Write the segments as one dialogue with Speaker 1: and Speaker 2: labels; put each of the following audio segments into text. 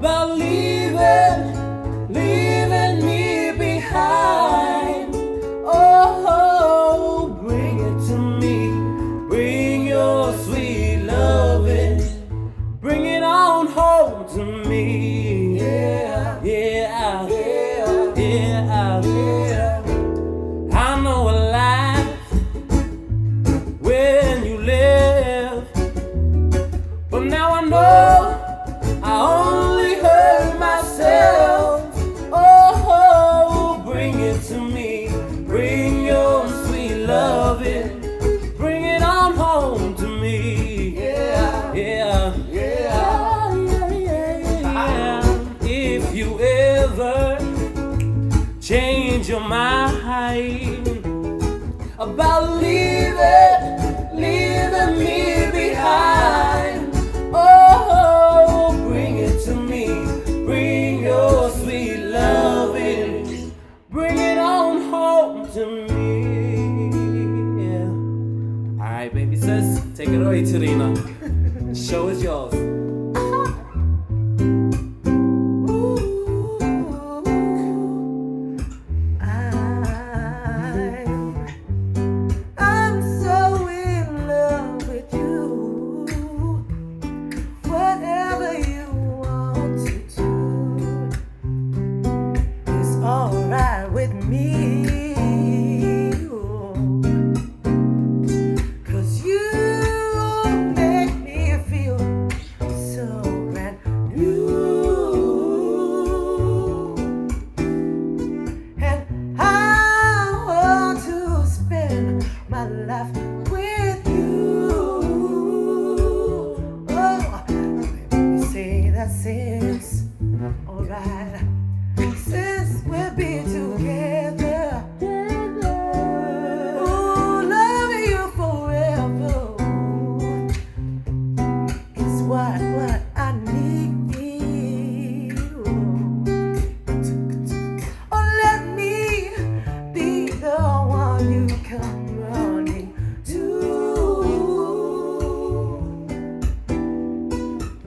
Speaker 1: about leaving me behind. Oh, bring it to me, bring your sweet loving, bring it on home to me. Yeah, yeah, yeah, yeah, yeah. I know a life when you live, but now I know I only hurt myself. Oh, bring it to me, bring your sweet loving, bring it on home to me. Yeah, yeah, yeah, yeah, yeah, yeah. If you ever change your mind about leaving me behind, oh, bring it to me, bring your sweet loving, bring it on home to me. Yeah. Alright, baby sis, take it away, Tarina. The show is yours.
Speaker 2: I'm so in love with you. Whatever you want to do is alright with me. 'Cause you make me feel so brand new. And I want to spend my life with you. Oh, let me say that since, alright, since we'll be together, oh, loving you forever is what I need. Oh, let me be the one you come running to,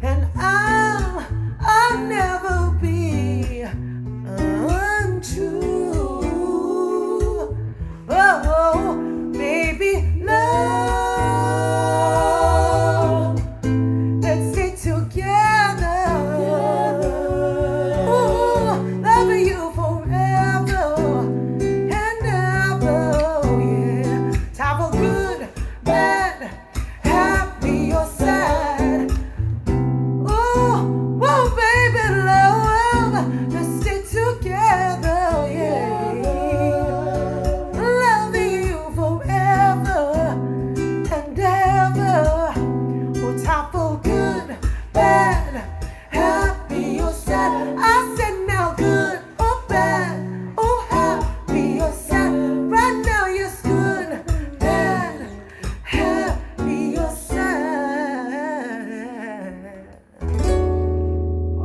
Speaker 2: and I'll never be untrue. Oh, baby, love, let's stay together. Ooh, loving you forever and ever, yeah. Time for good, bad, happy or sad. Oh, whoa, baby, love, let's stay together, yeah. Loving you forever and ever. Oh, time for good, bad, happy or sad. I said now good or bad, oh happy or sad. Right now it's good, bad, happy or sad.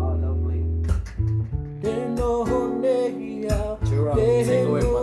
Speaker 1: Oh, lovely. Gerald, take it away, mother.